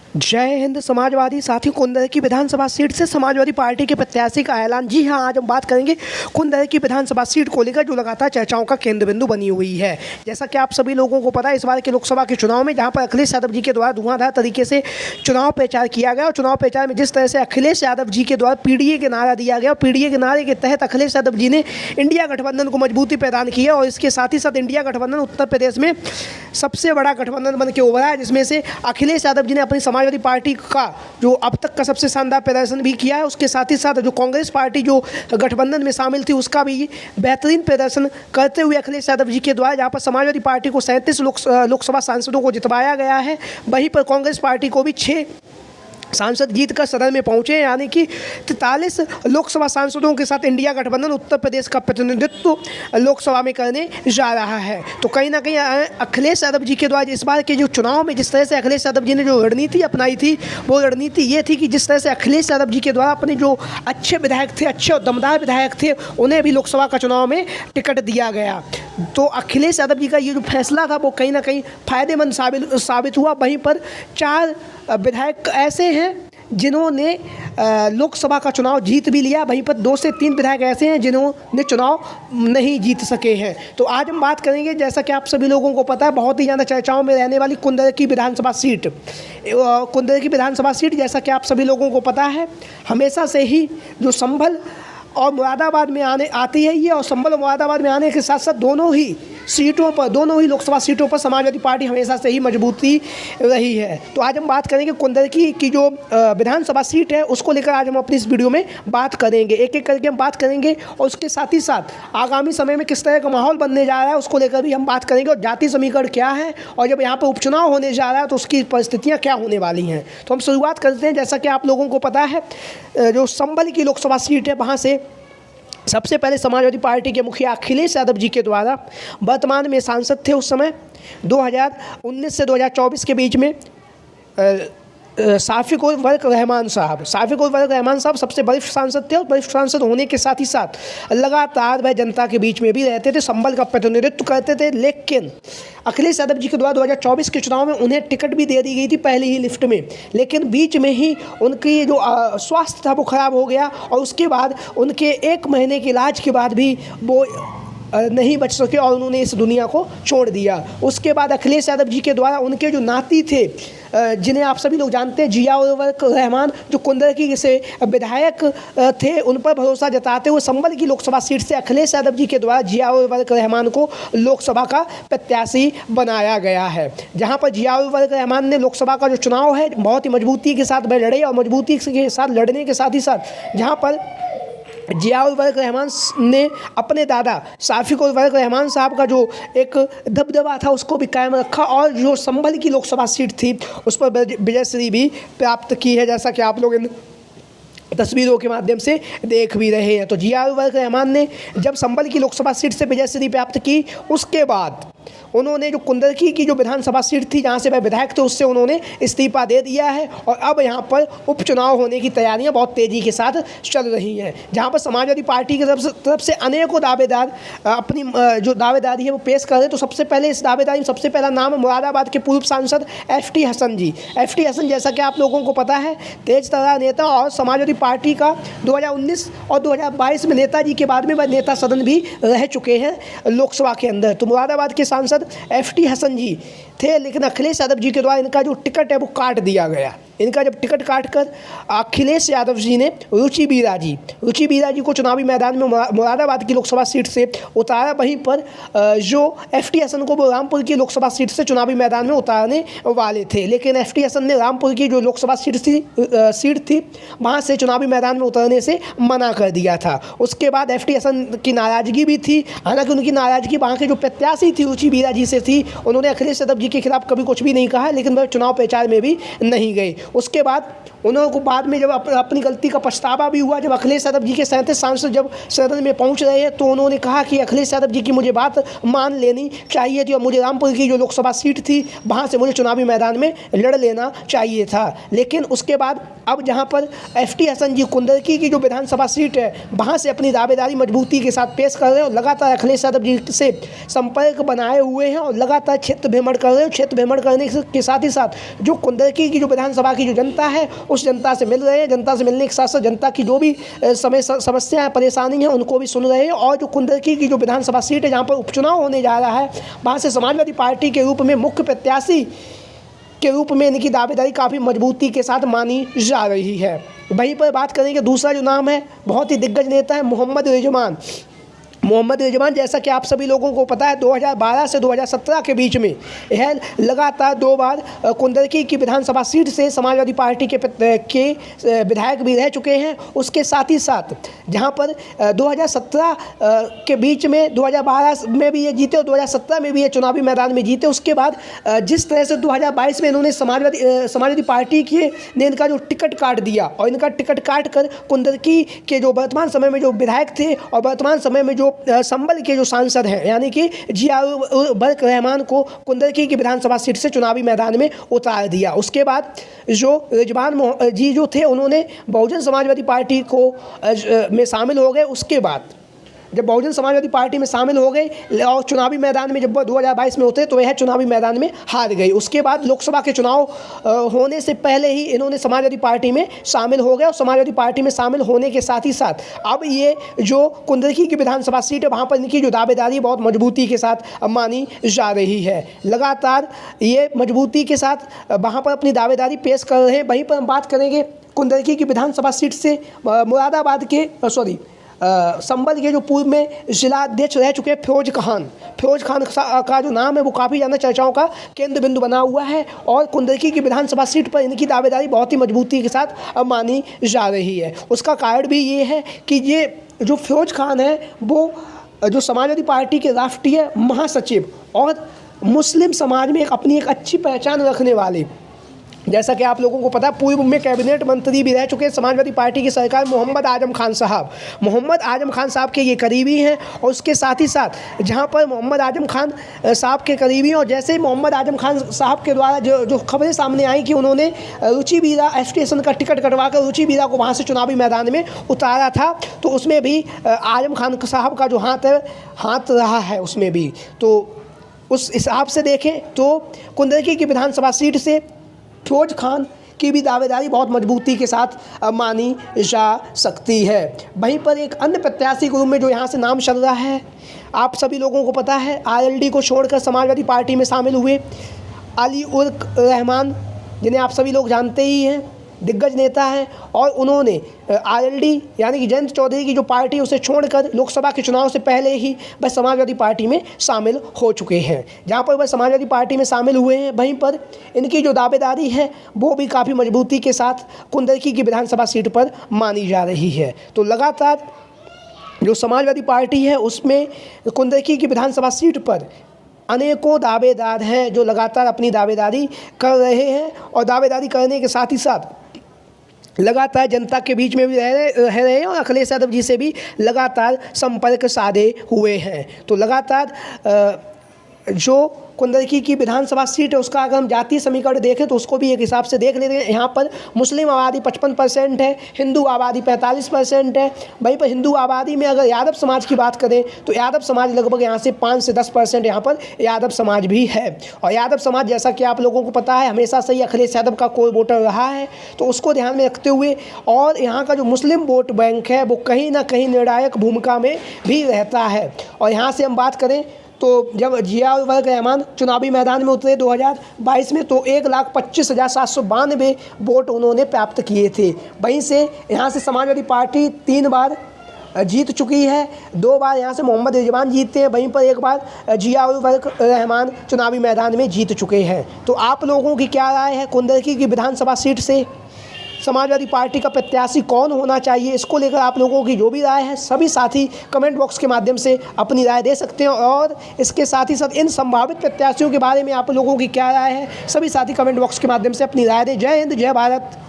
जय हिंद। समाजवादी साथी कुंदर की विधानसभा सीट से समाजवादी पार्टी के प्रत्याशी का ऐलान। जी हां, आज हम बात करेंगे कुंदर की विधानसभा सीट को लेकर जो लगातार चर्चाओं का केंद्र बिंदु बनी हुई है। जैसा कि आप सभी लोगों को पता है, इस बार के लोकसभा के चुनाव में जहां पर अखिलेश यादव जी के द्वारा धुआंधार तरीके से चुनाव प्रचार किया गया और चुनाव प्रचार में जिस तरह से अखिलेश यादव जी के द्वारा पीडीए के नारा दिया गया और पीडीए के नारे के तहत अखिलेश यादव जी ने इंडिया गठबंधन को मजबूती प्रदान की है और इसके साथ ही साथ इंडिया गठबंधन उत्तर प्रदेश में सबसे बड़ा गठबंधन बन के उभरा है, जिसमें से अखिलेश यादव जी ने अपनी समाजवादी पार्टी का जो अब तक का सबसे शानदार प्रदर्शन भी किया है। उसके साथ ही साथ जो कांग्रेस पार्टी जो गठबंधन में शामिल थी उसका भी बेहतरीन प्रदर्शन करते हुए अखिलेश यादव जी के द्वारा जहां पर समाजवादी पार्टी को 37 लोकसभा सांसदों को जितवाया गया है, वहीं पर कांग्रेस पार्टी को भी 6 सांसद जीत कर सदन में पहुंचे, यानी कि 43 लोकसभा सांसदों के साथ इंडिया गठबंधन उत्तर प्रदेश का प्रतिनिधित्व लोकसभा में करने जा रहा है। तो कहीं ना कहीं अखिलेश यादव जी के द्वारा इस बार के जो चुनाव में जिस तरह से अखिलेश यादव जी ने जो रणनीति अपनाई थी, वो रणनीति ये थी कि जिस तरह से अखिलेश यादव जी के द्वारा अपने जो अच्छे विधायक थे, अच्छे और दमदार विधायक थे, उन्हें भी लोकसभा का चुनाव में टिकट दिया गया। तो अखिलेश यादव जी का ये जो फैसला था वो कहीं ना कहीं फ़ायदेमंद साबित हुआ। वहीं पर 4 विधायक ऐसे हैं जिन्होंने लोकसभा का चुनाव जीत भी लिया, वहीं पर 2 से 3 विधायक ऐसे हैं जिन्होंने चुनाव नहीं जीत सके हैं। तो आज हम बात करेंगे, जैसा कि आप सभी लोगों को पता है, बहुत ही ज़्यादा चर्चाओं में रहने वाली कुंदर की विधानसभा सीट। कुंदर की विधानसभा सीट, जैसा कि आप सभी लोगों को पता है, हमेशा से ही जो संभल और मुरादाबाद में आती है ये, और संभल और मुरादाबाद में आने के साथ साथ दोनों ही लोकसभा सीटों पर समाजवादी पार्टी हमेशा से ही मजबूती रही है। तो आज हम बात करेंगे कुंदर की जो विधानसभा सीट है उसको लेकर आज हम अपनी इस वीडियो में बात करेंगे, एक एक करके हम बात करेंगे, और उसके साथ ही साथ आगामी समय में किस तरह का माहौल बनने जा रहा है उसको लेकर भी हम बात करेंगे, और जाति समीकरण क्या है और जब यहाँ पर उपचुनाव होने जा रहा है तो उसकी परिस्थितियाँ क्या होने वाली हैं। तो हम शुरुआत करते हैं। जैसा कि आप लोगों को पता है, जो संभल की लोकसभा सीट है, वहाँ से सबसे पहले समाजवादी पार्टी के मुखिया अखिलेश यादव जी के द्वारा, वर्तमान में सांसद थे उस समय 2019 से 2024 के बीच में, शाफिक उल वर्क रहमान साहब सबसे वरिष्ठ सांसद थे, और वरिष्ठ सांसद होने के साथ ही साथ लगातार वह जनता के बीच में भी रहते थे, संभल का प्रतिनिधित्व करते थे। लेकिन अखिलेश यादव जी के द्वारा 2024 के चुनाव में उन्हें टिकट भी दे दी गई थी पहली ही लिफ्ट में, लेकिन बीच में ही उनकी जो स्वास्थ्य था वो खराब हो गया, और उसके बाद उनके 1 महीने के इलाज के बाद भी वो नहीं बच सके और उन्होंने इस दुनिया को छोड़ दिया। उसके बाद अखिलेश यादव जी के द्वारा उनके जो नाती थे, जिन्हें आप सभी लोग जानते हैं, जिया उल वर्क रहमान, जो कुंदर की से विधायक थे, उन पर भरोसा जताते हुए संभल की लोकसभा सीट से अखिलेश यादव जी के द्वारा जिया उल वर्क रहमान को लोकसभा का प्रत्याशी बनाया गया है। जहां पर जिया उल वर्क रहमान ने लोकसभा का जो चुनाव है बहुत ही मजबूती के साथ वह लड़े, और मजबूती के साथ लड़ने के साथ ही साथ जहाँ पर जिया उल वर्क रहमान ने अपने दादा शाफिक उल वर्क रहमान साहब का जो एक दबदबा था उसको भी कायम रखा, और जो संभल की लोकसभा सीट थी उस पर विजयश्री भी प्राप्त की है, जैसा कि आप लोग इन तस्वीरों के माध्यम से देख भी रहे हैं। तो जिया उल वर्क रहमान ने जब संभल की लोकसभा सीट से विजयश्री प्राप्त की, उसके बाद उन्होंने जो कुंदर की जो विधानसभा सीट थी जहां से वह विधायक थे उससे उन्होंने इस्तीफा दे दिया है, और अब यहां पर उपचुनाव होने की तैयारियां बहुत तेज़ी के साथ चल रही हैं, जहां पर समाजवादी पार्टी की तरफ से अनेकों दावेदार अपनी जो दावेदारी है वो पेश कर रहे हैं। तो सबसे पहले इस दावेदारी में सबसे पहला नाम है मुरादाबाद के पूर्व सांसद FT हसन जी। FT हसन, जैसा कि आप लोगों को पता है, तेज तर्रार नेता और समाजवादी पार्टी का 2019 और 2022 में नेताजी के बाद में वह नेता सदन भी रह चुके हैं लोकसभा के अंदर। तो मुरादाबाद के सांसद FT हसन जी थे, लेकिन अखिलेश यादव जी के द्वारा इनका जो टिकट है वो काट दिया गया। इनका जब टिकट काटकर अखिलेश यादव जी ने रुचि बीरा जी को चुनावी मैदान में मुरादाबाद की लोकसभा सीट से उतारा, वहीं पर जो FT हसन को वो रामपुर की लोकसभा सीट से चुनावी मैदान में उतारने वाले थे, लेकिन FT हसन ने रामपुर की जो लोकसभा सीट थी वहाँ से चुनावी मैदान में उतरने से मना कर दिया था। उसके बाद FT हसन की नाराज़गी भी थी, हालांकि उनकी नाराज़गी वहाँ के जो प्रत्याशी थी रुचि बीरा जी से थी। उन्होंने अखिलेश यादव जी के खिलाफ कभी कुछ भी नहीं कहा, लेकिन वह चुनाव प्रचार में भी नहीं गए। उसके बाद उन्होंने बाद में जब अपनी गलती का पछतावा भी हुआ, जब अखिलेश यादव जी के 37 सांसद जब सदन में पहुंच रहे हैं, तो उन्होंने कहा कि अखिलेश यादव जी की मुझे बात मान लेनी चाहिए थी और मुझे रामपुर की जो लोकसभा सीट थी वहां से मुझे चुनावी मैदान में लड़ लेना चाहिए था। लेकिन उसके बाद अब जहाँ पर FT हसन जी कुंदरकी की जो विधानसभा सीट है वहाँ से अपनी दावेदारी मजबूती के साथ पेश कर रहे हैं और लगातार अखिलेश यादव जी से संपर्क बनाए हुए हैं और लगातार क्षेत्र भ्रमण कर रहे हैं। क्षेत्र भ्रमण करने के साथ ही साथ जो कुंदरकी की जो विधानसभा की जो जनता है उस जनता से मिल रहे हैं। जनता से मिलने के साथ साथ जनता की जो भी समस्या परेशानी है उनको भी सुन रहे हैं। और जो कुंदरकी की जो विधानसभा सीट है जहाँ पर उपचुनाव होने जा रहा है वहाँ से समाजवादी पार्टी के रूप में मुख्य प्रत्याशी के रूप में इनकी दावेदारी काफ़ी मजबूती के साथ मानी जा रही है। वहीं पर बात करेंगे दूसरा जो नाम है बहुत ही दिग्गज नेता है मोहम्मद रिजवान। मोहम्मद रिजवान जैसा कि आप सभी लोगों को पता है 2012 से 2017 के बीच में यह लगातार 2 बार कुंदरकी की विधानसभा सीट से समाजवादी पार्टी के विधायक भी रह चुके हैं। उसके साथ ही साथ जहां पर 2017 के बीच में 2012 में भी ये जीते और 2017 में भी ये चुनावी मैदान में जीते। उसके बाद जिस तरह से 2022 में इन्होंने समाजवादी पार्टी ने इनका जो टिकट काट दिया और इनका टिकट काट कर कुंदरकी के जो वर्तमान समय में जो विधायक थे और वर्तमान समय में जो संभल के जो सांसद हैं यानी कि जियाउर बर्क रहमान को कुंदरकी की विधानसभा सीट से चुनावी मैदान में उतार दिया। उसके बाद जो रिजवान जी जो थे उन्होंने बहुजन समाजवादी पार्टी को में शामिल हो गए। उसके बाद जब बहुजन समाजवादी पार्टी में शामिल हो गए और चुनावी मैदान में जब 2022 में उतरे तो यह चुनावी मैदान में हार गई। उसके बाद लोकसभा के चुनाव होने से पहले ही इन्होंने समाजवादी पार्टी में शामिल हो गए और समाजवादी पार्टी में शामिल होने के साथ ही साथ अब ये जो कुंदरकी की विधानसभा सीट है वहाँ पर इनकी जो दावेदारी बहुत मजबूती के साथ मानी जा रही है। लगातार ये मजबूती के साथ वहाँ पर अपनी दावेदारी पेश कर रहे हैं। वहीं पर हम बात करेंगे कुंदरकी की विधानसभा सीट से मुरादाबाद के संभल के जो पूर्व में जिलाध्यक्ष रह चुके हैं फिरोज खान का जो नाम है वो काफ़ी ज़्यादा चर्चाओं का केंद्र बिंदु बना हुआ है और कुंदरकी की विधानसभा सीट पर इनकी दावेदारी बहुत ही मजबूती के साथ मानी जा रही है। उसका कारण भी ये है कि ये जो फिरोज खान है वो जो समाजवादी पार्टी के राष्ट्रीय महासचिव और मुस्लिम समाज में अपनी एक अच्छी पहचान रखने वाले, जैसा कि आप लोगों को पता है पूर्व में कैबिनेट मंत्री भी रह चुके हैं समाजवादी पार्टी की सरकार मोहम्मद आजम खान साहब के ये करीबी हैं। और उसके साथ ही साथ जहां पर मोहम्मद आजम खान साहब के करीबी हैं और जैसे ही मोहम्मद आजम खान साहब के द्वारा जो खबरें सामने आई कि उन्होंने रुचि बीरा FT हसन का टिकट कटवा कर रुचि बीरा को वहाँ से चुनावी मैदान में उतारा था तो उसमें भी आजम खान साहब का जो हाथ रहा है उसमें भी। तो उस हिसाब से देखें तो कुंदरकी की विधानसभा सीट से फिरोज खान की भी दावेदारी बहुत मजबूती के साथ मानी जा सकती है। वहीं पर एक अन्य प्रत्याशी के रूप में जो यहाँ से नाम चल रहा है आप सभी लोगों को पता है ILD को छोड़कर समाजवादी पार्टी में शामिल हुए अली उर रहमान जिन्हें आप सभी लोग जानते ही हैं, दिग्गज नेता हैं और उन्होंने ILD यानी कि जयंत चौधरी की जो पार्टी उसे छोड़कर लोकसभा के चुनाव से पहले ही वह समाजवादी पार्टी में शामिल हो चुके हैं। जहां पर वह समाजवादी पार्टी में शामिल हुए हैं वहीं पर इनकी जो दावेदारी है वो भी काफ़ी मजबूती के साथ कुंदरकी की विधानसभा सीट पर मानी जा रही है। तो लगातार जो समाजवादी पार्टी है उसमें कुंदरकी की विधानसभा सीट पर अनेकों दावेदार हैं जो लगातार अपनी दावेदारी कर रहे हैं और दावेदारी करने के साथ ही साथ लगातार जनता के बीच में भी रह रहे हैं और अखिलेश यादव जी से भी लगातार संपर्क साधे हुए हैं। तो लगातार जो कुंदरकी की विधानसभा सीट है उसका अगर हम जातीय समीकरण देखें तो उसको भी एक हिसाब से देख लेते हैं। यहाँ पर मुस्लिम आबादी 55% है, हिंदू आबादी 45% है। वहीं पर हिंदू आबादी में अगर यादव समाज की बात करें तो यादव समाज लगभग यहाँ से 5 से 10% यहाँ पर यादव समाज भी है। और यादव समाज जैसा कि आप लोगों को पता है हमेशा से ही अखिलेश यादव का कोर वोटर रहा है, तो उसको ध्यान में रखते हुए और यहाँ का जो मुस्लिम वोट बैंक है वो कहीं ना कहीं निर्णायक भूमिका में भी रहता है। और यहाँ से हम बात करें तो जब जियाउर बर्क रहमान चुनावी मैदान में उतरे 2022 में तो 1,25,792 वोट उन्होंने प्राप्त किए थे। वहीं से यहाँ से समाजवादी पार्टी 3 बार जीत चुकी है, 2 बार यहाँ से मोहम्मद रिजवान जीतते हैं, वहीं पर 1 बार जियाउर बर्क रहमान चुनावी मैदान में जीत चुके हैं। तो आप लोगों की क्या राय है कुंदरकी की विधानसभा सीट से समाजवादी पार्टी का प्रत्याशी कौन होना चाहिए, इसको लेकर आप लोगों की जो भी राय है सभी साथी कमेंट बॉक्स के माध्यम से अपनी राय दे सकते हैं। और इसके साथ ही साथ इन संभावित प्रत्याशियों के बारे में आप लोगों की क्या राय है सभी साथी कमेंट बॉक्स के माध्यम से अपनी राय दें। जय हिंद, जय भारत।